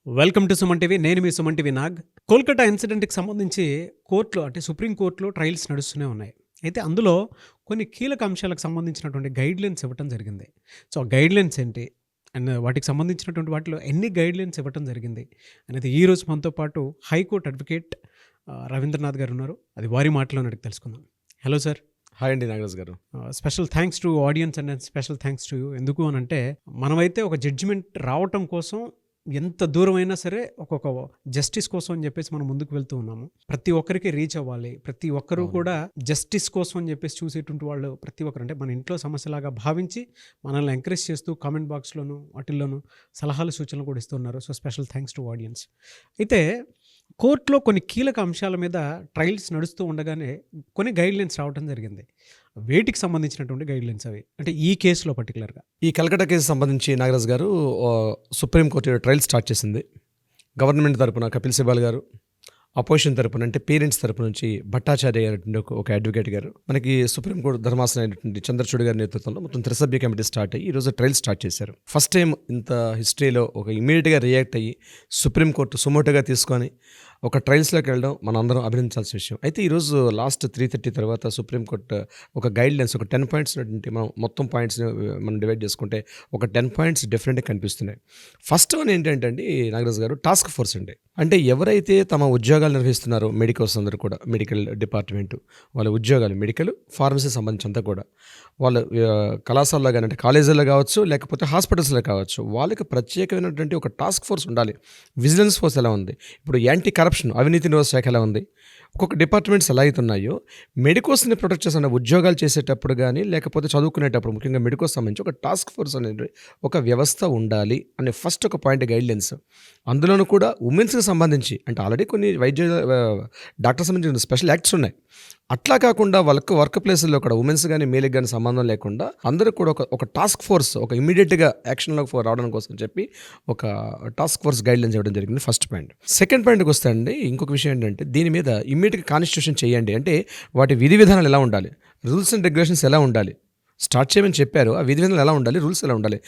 Welcome to Suman TV. నేను మీ Suman TV Nag. Kolkata ఇన్సిడెంట్‌కి సంబంధించి కోర్టులో అంటే సుప్రీం కోర్టులో ట్రయల్స్ నడుస్తూనే ఉన్నాయి. అయితే అందులో కొన్ని కీలక అంశాలకు సంబంధించినటువంటి గైడ్‌లైన్స్ ఇవ్వటం జరిగింది. సో, ఆ గైడ్‌లైన్స్ ఏంటి? అండ్ వాటికి సంబంధించినటువంటి వాటిలో ఎన్ని గైడ్‌లైన్స్ ఇవ్వటం జరిగింది అనేది ఈరోజు మనతో పాటు హైకోర్టు అడ్వకేట్ రవీంద్రనాథ్ గారు ఉన్నారు. అది వారి మాటలోనే అడిగి తెలుసుకుందాం. Hello sir. హాయ్ అండి నాగరాజ్ గారు. Special thanks to audience and special thanks to you. ఎందుకు అనంటే మనమైతే ఒక జడ్జిమెంట్ రావటం కోసం ఎంత దూరమైనా సరే ఒక్కొక్క జస్టిస్ కోసం అని చెప్పేసి మనం ముందుకు వెళ్తూ ఉన్నాము. ప్రతి ఒక్కరికి రీచ్ అవ్వాలి. ప్రతి ఒక్కరూ కూడా జస్టిస్ కోసం అని చెప్పేసి చూసేటువంటి వాళ్ళు ప్రతి ఒక్కరు అంటే మన ఇంట్లో సమస్యలాగా భావించి మనల్ని ఎంకరేజ్ చేస్తూ కామెంట్ బాక్స్లోను వాటిల్లోనూ సలహాలు సూచనలు కూడా ఇస్తున్నారు. So special thanks to audience. అయితే కోర్టులో కొన్ని కీలక అంశాల మీద ట్రయల్స్ నడుస్తూ ఉండగానే కొన్ని గైడ్లైన్స్ రావడం జరిగింది. వేటికి సంబంధించినటువంటి గైడ్లైన్స్ అవి అంటే ఈ కేసులో పర్టికులర్గా? ఈ కలకట్ట కేసు సంబంధించి నాగరాజ్ గారు సుప్రీంకోర్టు ట్రయల్ స్టార్ట్ చేసింది. గవర్నమెంట్ తరపున కపిల్ సిబాల్ గారు, అపోజిషన్ తరపున అంటే పేరెంట్స్ తరపు నుంచి భట్టాచార్య అయినటువంటి ఒక అడ్వకేట్ గారు, మనకి సుప్రీంకోర్టు ధర్మాసనం అయినటువంటి చంద్రచూడ్ గారి నేతృత్వంలో మొత్తం త్రిసభ్య కమిటీ స్టార్ట్ అయ్యి ఈరోజు ట్రయల్ స్టార్ట్ చేశారు. ఫస్ట్ టైం ఇంత హిస్టరీలో ఒక ఇమీడియట్గా రియాక్ట్ అయ్యి సుప్రీంకోర్టు సుమోటోగా తీసుకొని ఒక ట్రయల్స్లోకి వెళ్ళడం మన అందరం అభినందించాల్సిన విషయం. అయితే ఈరోజు లాస్ట్ 3:30 తర్వాత సుప్రీంకోర్టు ఒక గైడ్లైన్స్, ఒక 10 పాయింట్స్ మనం మొత్తం పాయింట్స్ని మనం డివైడ్ చేసుకుంటే ఒక 10 పాయింట్స్ డిఫరెంట్గా కనిపిస్తున్నాయి. ఫస్ట్ వన్ ఏంటంటే అండి నాగరాజ్ గారు, టాస్క్ ఫోర్స్ అండి. అంటే ఎవరైతే తమ ఉద్యోగాలు నిర్వహిస్తున్నారో మెడికల్స్ అందరూ కూడా, మెడికల్ డిపార్ట్మెంటు వాళ్ళ ఉద్యోగాలు, మెడికల్ ఫార్మసీ సంబంధించి అంతా కూడా వాళ్ళ కళాశాలలో కానీ అంటే కాలేజీలో కావచ్చు లేకపోతే హాస్పిటల్స్లో కావచ్చు, వాళ్ళకి ప్రత్యేకమైనటువంటి ఒక టాస్క్ ఫోర్స్ ఉండాలి. విజిలెన్స్ ఫోర్స్ ఎలా ఉంది, ఇప్పుడు యాంటీ కరప్షన్ అవినీతి నిరోధక శాఖ ఎలా ఉంది, ఒక్కొక్క డిపార్ట్మెంట్స్ ఎలా అవుతున్నాయో మెడికోస్ని ప్రొటెక్ట్ చేసిన ఉద్యోగాలు చేసేటప్పుడు కానీ లేకపోతే చదువుకునేటప్పుడు ముఖ్యంగా మెడికోస్ సంబంధించి ఒక టాస్క్ ఫోర్స్ అనేది ఒక వ్యవస్థ ఉండాలి అనే ఫస్ట్ ఒక పాయింట్ గైడ్లైన్స్. అందులోనూ కూడా ఉమెన్స్కి సంబంధించి అంటే ఆల్రెడీ కొన్ని డాక్టర్ సంబంధించిన స్పెషల్ యాక్ట్స్ ఉన్నాయి. అట్లా కాకుండా వర్క్ ప్లేసుల్లో కూడా ఉమెన్స్ కానీ మేల్కి కానీ సంబంధం లేకుండా అందరూ కూడా ఒక టాస్క్ ఫోర్స్ ఒక ఇమీడియట్గా యాక్షన్లోకి రావడం కోసం చెప్పి ఒక టాస్క్ ఫోర్స్ గైడ్లైన్స్ ఇవ్వడం జరిగింది. First point. సెకండ్ పాయింట్కి వస్తే అండి ఇంకొక విషయం ఏంటంటే దీని మీద ఇమ్మీడియట్గా కాన్స్టిట్యూషన్ చేయండి. అంటే వాటి విధి విధానాలు ఎలా ఉండాలి, రూల్స్ అండ్ రెగ్యులేషన్స్ ఎలా ఉండాలి, స్టార్ట్ చేయమని చెప్పారు. ఆ విధి విధానాలు ఎలా ఉండాలి, రూల్స్ ఎలా ఉండాలి.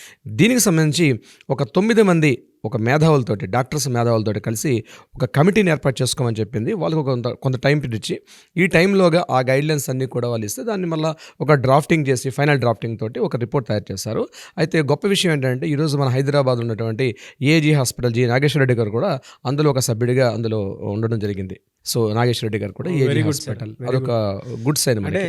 దీనికి సంబంధించి ఒక 9 మంది ఒక మేధావులతోటి, డాక్టర్స్ మేధావులతోటి కలిసి ఒక కమిటీని ఏర్పాటు చేసుకోమని చెప్పింది. వాళ్ళకు కొంత టైం పీరియడ్ ఇచ్చి ఈ టైంలోగా ఆ గైడ్లైన్స్ అన్నీ కూడా వాళ్ళు ఇస్తే దాన్ని మళ్ళీ ఒక డ్రాఫ్టింగ్ చేసి ఫైనల్ డ్రాఫ్టింగ్ తోటి ఒక రిపోర్ట్ తయారు చేశారు. అయితే గొప్ప విషయం ఏంటంటే ఈరోజు మన హైదరాబాద్ ఉన్నటువంటి ఏజీ హాస్పిటల్ నాగేశ్వర రెడ్డి గారు కూడా అందులో ఒక సభ్యుడిగా అందులో ఉండడం జరిగింది. సో నాగేశ్వర రెడ్డి గారు కూడా ఏజీ హాస్పిటల్ అదొక గుడ్ సైన్. అంటే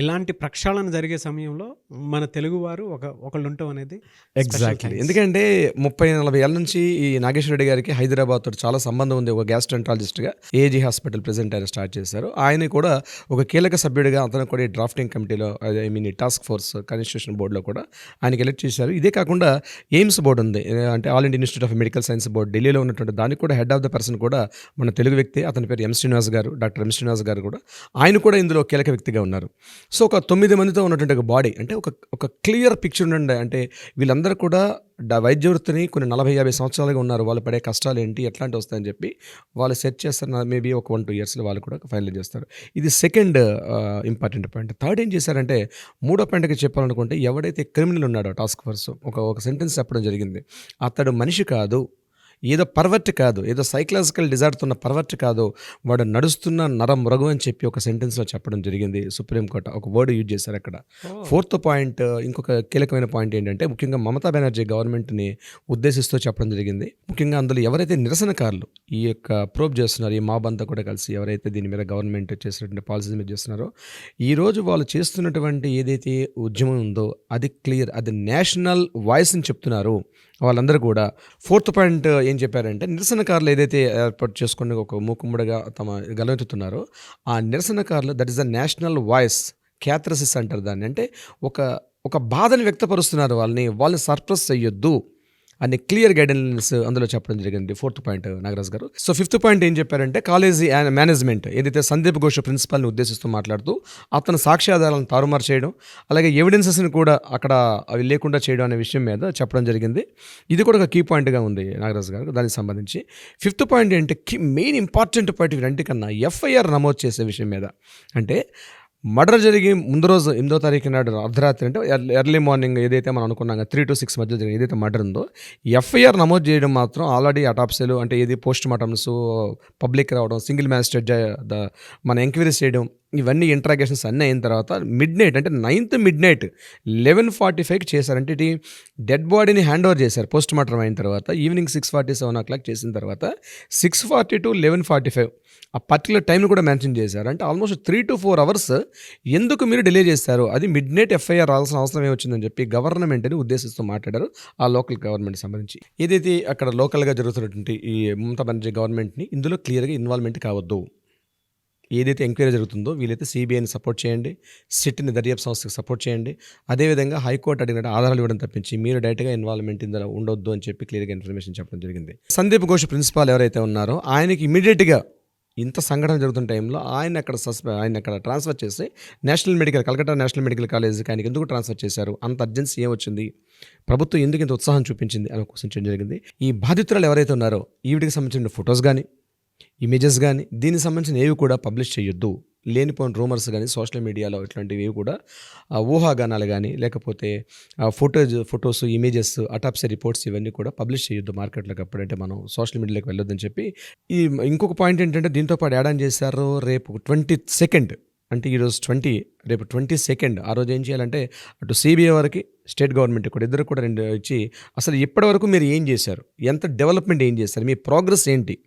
ఇలాంటి ప్రక్షాళన జరిగే సమయంలో మన తెలుగువారు ఒకళ్ళు ఉండటం అనేది ఎగ్జాక్ట్లీ. ఎందుకంటే 30-40 ఏళ్ళ నుంచి ఈ నాగేశ్వర రెడ్డి గారికి హైదరాబాద్ తోటి చాలా సంబంధం ఉంది. ఒక గ్యాస్ట్రెంటాలజిస్ట్గా ఏజీ హాస్పిటల్ ప్రెసిడెంట్ ఆయన స్టార్ట్ చేశారు. ఆయన కూడా ఒక కీలక సభ్యుడిగా అతను కూడా ఈ డ్రాఫ్టింగ్ కమిటీలో ఈ టాస్క్ ఫోర్స్ కాన్స్టిట్యూషన్ బోర్డులో కూడా ఆయనకి ఎలక్ట్ చేశారు. ఇదే కాకుండా ఎయిమ్స్ బోర్డు ఉంది, అంటే all India institute of medical science board ఢిల్లీలో ఉన్నటువంటి దానికి కూడా హెడ్ ఆఫ్ ద పర్సన్ కూడా మన తెలుగు వ్యక్తి. అతని పేరు ఎం శ్రీనివాస్ గారు, డాక్టర్ ఎం శ్రీనివాస్ గారు కూడా ఆయన కూడా ఇందులో కీలక వ్యక్తిగా ఉన్నారు. సో ఒక 9 మందితో ఉన్నటువంటి ఒక బాడీ అంటే ఒక క్లియర్ పిక్చర్ ఉండండి. అంటే వీళ్ళందరూ కూడా వైద్య వృత్తిని కొన్ని 40-50 సంవత్సరాలుగా ఉన్నారు. వాళ్ళు పడే కష్టాలు ఏంటి, ఎట్లాంటి వస్తాయని చెప్పి వాళ్ళు సెట్ చేస్తారు. మేబీ ఒక 1-2 ఇయర్స్లో వాళ్ళు కూడా ఫైనల్ చేస్తారు. ఇది సెకండ్ ఇంపార్టెంట్ పాయింట్. థర్డ్ ఏం చేశారంటే మూడో పాయింట్కి చెప్పాలనుకుంటే ఎవడైతే క్రిమినల్ ఉన్నాడో టాస్క్ ఫోర్స్ ఒక సెంటెన్స్ చెప్పడం జరిగింది. అతడు మనిషి కాదు, ఏదో పర్వర్ట్ కాదు, ఏదో సైకలాజికల్ డిజార్డర్ ఉన్న పర్వర్ట్ కాదు, వాడు నడుస్తున్న నరం మృగం అని చెప్పి ఒక సెంటెన్స్లో చెప్పడం జరిగింది. సుప్రీంకోర్టు ఒక వర్డ్ యూజ్ చేశారు అక్కడ. ఫోర్త్ పాయింట్, ఇంకొక కీలకమైన పాయింట్ ఏంటంటే ముఖ్యంగా మమతా బెనర్జీ గవర్నమెంట్ని ఉద్దేశిస్తూ చెప్పడం జరిగింది. ముఖ్యంగా అందులో ఎవరైతే నిరసనకారులు ఈ యొక్క ప్రోబ్ చేస్తున్నారు, ఈ మాబ్ అంతా కూడా కలిసి ఎవరైతే దీని మీద గవర్నమెంట్ చేసినటువంటి పాలసీస్ మీద చేస్తున్నారో, ఈరోజు వాళ్ళు చేస్తున్నటువంటి ఏదైతే ఉద్యమం ఉందో అది క్లియర్, అది నేషనల్ వాయిస్ అని చెప్తున్నారు వాళ్ళందరూ కూడా. ఫోర్త్ పాయింట్ ఏం చెప్పారంటే నిరసనకారులు ఏదైతే ఏర్పాటు చేసుకుని ఒక మూకుమ్మడిగా తమ గలవెత్తుతున్నారో ఆ నిరసనకారులు that is the national voice, catharsis అంటారు దాన్ని. అంటే ఒక బాధని వ్యక్తపరుస్తున్నారు, వాళ్ళని సర్ప్రెస్ చెయ్యొద్దు అనే క్లియర్ గైడెన్స్ అందులో చెప్పడం జరిగింది. ఫోర్త్ పాయింట్ నాగరాజ్ గారు. సో ఫిఫ్త్ పాయింట్ ఏం చెప్పారంటే కాలేజీ మేనేజ్మెంట్ ఏదైతే సందీప్ ఘోష్ ప్రిన్సిపాల్ని ఉద్దేశిస్తూ మాట్లాడుతూ అతను సాక్ష్యాధారాలను తారుమారు చేయడం, అలాగే ఎవిడెన్సెస్ని కూడా అక్కడ అవి లేకుండా చేయడం అనే విషయం మీద చెప్పడం జరిగింది. ఇది కూడా ఒక కీ పాయింట్గా ఉంది నాగరాజ్ గారు దానికి సంబంధించి. ఫిఫ్త్ పాయింట్ ఏంటి మెయిన్ ఇంపార్టెంట్ పాయింట్ వీరంటికన్నా ఎఫ్ఐఆర్ నమోదు చేసే విషయం మీద. అంటే మర్డర్ జరిగి ముందు రోజు 8వ తారీఖు నాడు అర్ధరాత్రి అంటే ఎర్లీ మార్నింగ్ ఏదైతే మనం అనుకున్నాం 3 to 6 మధ్య జరిగింది ఏదైతే మర్డర్ ఉందో ఎఫ్ఐఆర్ నమోదు చేయడం మాత్రం ఆల్రెడీ అటాప్సీలు అంటే ఏది పోస్ట్ మార్టమ్స్ పబ్లిక్ రావడం సింగిల్ మ్యాజిస్ట్రేట్ మన ఎంక్వైరీస్ చేయడం ఇవన్నీ ఇంట్రాగేషన్స్ అన్నీ అయిన తర్వాత మిడ్ నైట్ అంటే 9th మిడ్ నైట్ 11:45కి చేశారంటే ఇది డెడ్ బాడీని హ్యాండ్ ఓవర్ చేశారు పోస్ట్ మార్టం అయిన తర్వాత ఈవినింగ్ 6:47 చేసిన తర్వాత 6:40 to 11:45 ఆ పర్టికులర్ టైంని కూడా మెన్షన్ చేశారు. అంటే ఆల్మోస్ట్ 3 to 4 hours ఎందుకు మీరు డిలే చేశారు, అది మిడ్ నైట్ ఎఫ్ఐఆర్ రావాల్సిన అవసరం ఏమొచ్చిందని చెప్పి గవర్నమెంట్ని ఉద్దేశిస్తూ మాట్లాడారు ఆ లోకల్ గవర్నమెంట్ సంబంధించి. ఏదైతే అక్కడ లోకల్గా జరుగుతున్నటువంటి ఈ మమతా బెనర్జీ గవర్నమెంట్ని ఇందులో క్లియర్గా ఇన్వాల్వ్మెంట్ కావద్దు. ఏదైతే ఎంక్వైరీ జరుగుతుందో వీలైతే సిబిఐని సపోర్ట్ చేయండి, సిట్ని దర్యాప్తు సంస్థకి సపోర్ట్ చేయండి. అదేవిధంగా హైకోర్టు అడిగినట్టు ఆధారాలు ఇవ్వడం తప్పించి మీరు డైరెక్ట్గా ఇన్వాల్వ్మెంట్ ఇందులో ఉండొద్దు అని చెప్పి క్లియర్గా ఇన్ఫర్మేషన్ చెప్పడం జరిగింది. సందీప్ ఘోష్ ప్రిన్సిపాల్ ఎవరైతే ఉన్నారో ఆయనకి ఇమీడియట్గా ఇంత సంఘటన జరుగుతున్న టైంలో ఆయన అక్కడ ట్రాన్స్ఫర్ చేసి కలకత్తా నేషనల్ మెడికల్ కాలేజ్కి ఆయనకి ఎందుకు ట్రాన్స్ఫర్ చేశారు, అంత అర్జెన్సీ ఏమొచ్చింది, ప్రభుత్వం ఎందుకు ఇంత ఉత్సాహం చూపించింది అని క్వశ్చన్ చేయడం జరిగింది. ఈ బాధితురాలు ఎవరైతే ఉన్నారో ఈవిడికి సంబంధించిన ఫొటోస్ కానీ ఇమేజెస్ కానీ దీనికి సంబంధించిన ఏవి కూడా పబ్లిష్ చేయొద్దు. లేనిపోయిన రూమర్స్ కానీ సోషల్ మీడియాలో ఇట్లాంటివి కూడా ఊహాగానాలు కానీ లేకపోతే ఫొటోస్ ఇమేజెస్ అటాప్సీ రిపోర్ట్స్ ఇవన్నీ కూడా పబ్లిష్ చేయొద్దు మార్కెట్లోకి అప్పుడంటే మనం సోషల్ మీడియాలోకి వెళ్ళొద్దని చెప్పి. ఈ ఇంకొక పాయింట్ ఏంటంటే దీంతో పాటు యాడ్ ఆన్ చేశారు రేపు 22nd అంటే ఈరోజు 20 రేపు 22nd ఆ రోజు ఏం చేయాలంటే అటు సిబిఐ వరకు స్టేట్ గవర్నమెంట్ కూడా ఇద్దరు కూడా 2 ఇచ్చి అసలు ఇప్పటివరకు మీరు ఏం చేశారు, ఎంత డెవలప్మెంట్ ఏం చేశారు, మీ ప్రోగ్రెస్ ఏంటి,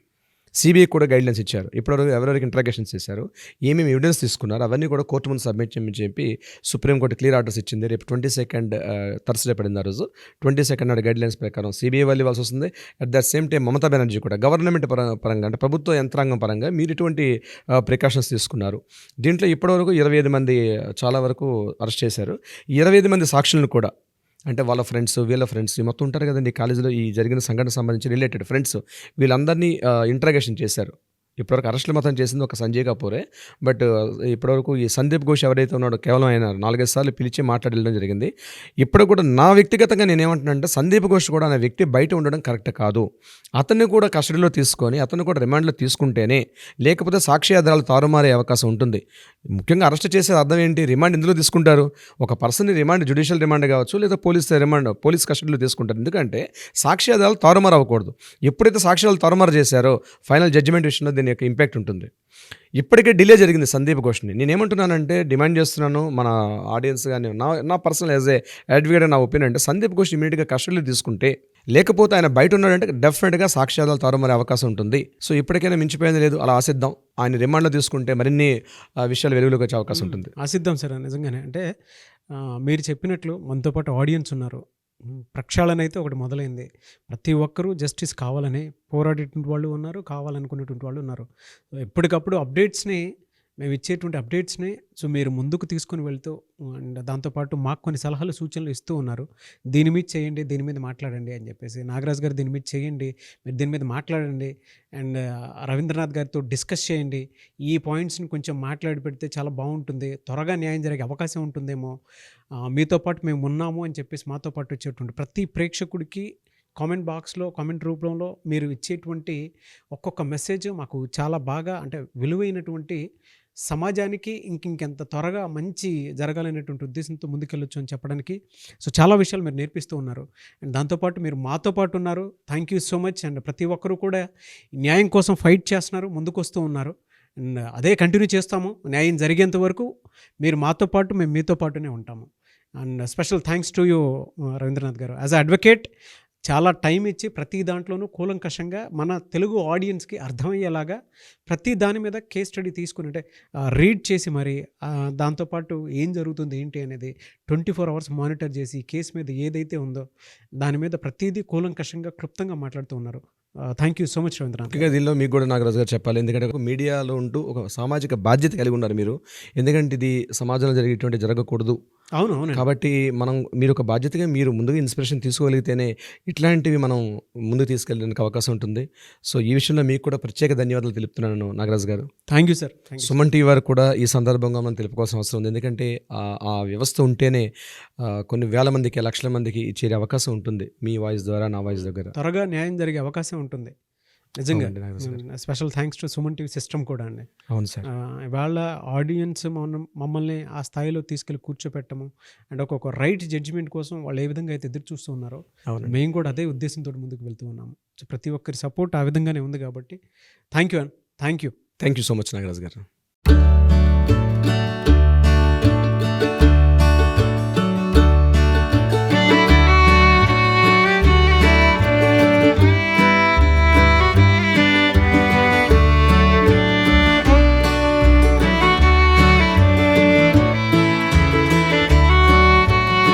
సిబిఐ కూడా గైడ్లైన్స్ ఇచ్చారు. ఇప్పటివరకు ఎవరెవరికి ఇంట్రాగేషన్స్ చేశారు, ఏమేమి ఎవిడెన్స్ తీసుకున్నారు అవన్నీ కూడా కోర్టు ముందు సబ్మిట్ చేయమని చెప్పి సుప్రీంకోర్టు క్లియర్ ఆర్డర్స్ ఇచ్చింది. రేపు 22nd థర్స్డే పడింది. ఆ రోజు 22nd నాడు గైడ్లైన్స్ ప్రకారం సిబిఐ వాళ్ళు ఇవ్వాల్సి వస్తుంది. At the same time Mamata Banerjee కూడా గవర్నమెంట్ పరంగా అంటే ప్రభుత్వ యంత్రాంగం పరంగా మీరు ఇటువంటి ప్రికాషన్స్ తీసుకున్నారు. దీంట్లో ఇప్పటివరకు 25 మంది చాలా వరకు అరెస్ట్ చేశారు. 25 మంది సాక్షులను కూడా అంటే వాళ్ళ ఫ్రెండ్స్ వీళ్ళ ఫ్రెండ్స్ మొత్తం ఉంటారు కదండి కాలేజీలో ఈ జరిగిన సంఘటన సంబంధించి రిలేటెడ్ ఫ్రెండ్స్ వీళ్ళందరినీ ఇంట్రాగేషన్ చేశారు. ఇప్పటివరకు అరెస్టులు మాత్రం చేసింది ఒక సంజయ్ కపూరే. బట్ ఇప్పటివరకు ఈ సందీప్ ఘోష్ ఎవరైతే ఉన్నాడో కేవలం ఆయన 4-5 సార్లు పిలిచి మాట్లాడడం జరిగింది. ఇప్పుడు కూడా నా వ్యక్తిగతంగా నేనేమంటున్నానంటే సందీప్ ఘోష్ కూడా అనే వ్యక్తి బయట ఉండడం కరెక్ట్ కాదు. అతన్ని కూడా కస్టడీలో తీసుకొని అతన్ని కూడా రిమాండ్లో తీసుకుంటేనే, లేకపోతే సాక్షి ఆధారాలు తారుమారే అవకాశం ఉంటుంది. ముఖ్యంగా అరెస్ట్ చేసే అర్థం ఏంటి, రిమాండ్ ఎందులో తీసుకుంటారు, ఒక పర్సన్ని రిమాండ్ జ్యుడిషియల్ రిమాండ్ కావచ్చు లేదా పోలీస్ కస్టడీలో తీసుకుంటారు. ఎందుకంటే సాక్షి ఆధారాలు తారుమారు అవ్వకూడదు. ఎప్పుడైతే సాక్ష్యాలు తారుమారు చేశారో ఫైనల్ జడ్జిమెంట్ విషయంలో దీని యొక్క ఇంపాక్ట్ ఉంటుంది. ఇప్పటికే డిలే జరిగింది సందీప్ ఘోష్ని. నేనేమంటున్నానంటే డిమాండ్ చేస్తున్నాను మన ఆడియన్స్ కానీ నా పర్సనల్ యాజ్ ఏ అడ్వకేట్ నా ఒపీనియన్ అంటే సందీప్ ఘోష్ ఇమీడియట్గా కస్టడీలో తీసుకుంటే, లేకపోతే ఆయన బయట ఉన్నాడంటే డెఫినెట్గా సాక్ష్యాధారాలు తారుమారే అవకాశం ఉంటుంది. సో ఇప్పటికైనా మించిపోయింది లేదు, అలా ఆశిద్దాం. ఆయన రిమాండ్లో తీసుకుంటే మరిన్ని విషయాలు వెలుగులోకి వచ్చే అవకాశం ఉంటుంది. ఆశిద్దాం సార్. నిజంగానే అంటే మీరు చెప్పినట్లు మనతో పాటు ఆడియన్స్ ఉన్నారు. ప్రక్షాళన అయితే ఒకటి మొదలైంది. ప్రతి ఒక్కరూ జస్టిస్ కావాలని పోరాడేటువంటి వాళ్ళు ఉన్నారు, కావాలనుకునేటువంటి వాళ్ళు ఉన్నారు. ఎప్పటికప్పుడు అప్డేట్స్ని మేము ఇచ్చేటువంటి అప్డేట్స్ని మీరు ముందుకు తీసుకొని వెళ్తూ అండ్ దాంతోపాటు మాకు కొన్ని సలహాలు సూచనలు ఇస్తూ ఉన్నారు. దీని మీద చేయండి, దీని మీద మాట్లాడండి అని చెప్పేసి. నాగరాజ్ గారు దీని మీద చేయండి, మీరు దీని మీద మాట్లాడండి అండ్ రవీంద్రనాథ్ గారితో డిస్కస్ చేయండి, ఈ పాయింట్స్ని కొంచెం మాట్లాడి పెడితే చాలా బాగుంటుంది, త్వరగా న్యాయం జరిగే అవకాశం ఉంటుందేమో, మీతో పాటు మేము ఉన్నాము అని చెప్పేసి మాతో పాటు వచ్చేటువంటి ప్రతి ప్రేక్షకుడికి కామెంట్ బాక్స్లో కామెంట్ రూపంలో మీరు ఇచ్చేటువంటి ఒక్కొక్క మెసేజ్ మాకు చాలా బాగా అంటే విలువైనటువంటి సమాజానికి ఇంకెంత త్వరగా మంచి జరగాలనేటువంటి ఉద్దేశంతో ముందుకెళ్ళొచ్చు అని చెప్పడానికి. సో చాలా విషయాలు మీరు నేర్పిస్తూ ఉన్నారు అండ్ దాంతోపాటు మీరు మాతో పాటు ఉన్నారు. Thank you so much. And ప్రతి ఒక్కరూ కూడా న్యాయం కోసం ఫైట్ చేస్తున్నారు, ముందుకు వస్తూ ఉన్నారు అండ్ అదే కంటిన్యూ చేస్తాము. న్యాయం జరిగేంత వరకు మీరు మాతో పాటు, మేము మీతో పాటునే ఉంటాము. And special thanks to you Ravindranath garu. As a advocate చాలా టైం ఇచ్చి ప్రతి దాంట్లోనూ కూలంకషంగా మన తెలుగు ఆడియన్స్కి అర్థమయ్యేలాగా ప్రతి దాని మీద కేస్ స్టడీ తీసుకుని అంటే రీడ్ చేసి మరి దాంతోపాటు ఏం జరుగుతుంది ఏంటి అనేది 24 hours మానిటర్ చేసి కేసు మీద ఏదైతే ఉందో దాని మీద ప్రతిదీ కూలంకషంగా క్లుప్తంగా మాట్లాడుతూ ఉన్నారు. Thank you so much Ravindranath. ముఖ్యంగా దీనిలో మీకు కూడా నాగరాజు గారు చెప్పాలి, ఎందుకంటే ఒక మీడియాలో ఉంటూ ఒక సామాజిక బాధ్యత కలిగి ఉన్నారు మీరు. ఎందుకంటే ఇది సమాజంలో జరిగేటువంటి జరగకూడదు. అవును. కాబట్టి మీరు ఒక బాధ్యతగా మీరు ముందుగా ఇన్స్పిరేషన్ తీసుకోగలిగితేనే ఇట్లాంటివి మనం ముందుకు తీసుకెళ్ళడానికి అవకాశం ఉంటుంది. సో ఈ విషయంలో మీకు కూడా ప్రత్యేక ధన్యవాదాలు తెలుపుతున్నాను నాగరాజు గారు. Thank you sir. Suman TV వారు కూడా ఈ సందర్భంగా మనం తెలుపుకోవాల్సిన అవసరం ఉంది. ఎందుకంటే ఆ వ్యవస్థ ఉంటేనే కొన్ని వేల మందికి, లక్షల మందికి చేరే అవకాశం ఉంటుంది. మీ వాయిస్ ద్వారా, నా వాయిస్ దగ్గర త్వరగా న్యాయం జరిగే అవకాశం ఉంటుంది. నిజంగా అవునండి నాగరాజు గారు. Special thanks to Suman TV system కూడా అండి. అవును సార్. ఇవాళ ఆడియన్స్ మమ్మల్ని ఆ స్థాయిలో తీసుకెళ్ళి కూర్చోపెట్టము అండ్ ఒక రైట్ జడ్జిమెంట్ కోసం వాళ్ళు ఏ విధంగా అయితే ఎదురు చూస్తూ ఉన్నారో అవునండి. మేము కూడా అదే ఉద్దేశంతో ముందుకు వెళ్తూ ఉన్నాము. సో ప్రతి ఒక్కరి సపోర్ట్ ఆ విధంగానే ఉంది కాబట్టి thank you. Thank you so much Nagaraju గారు.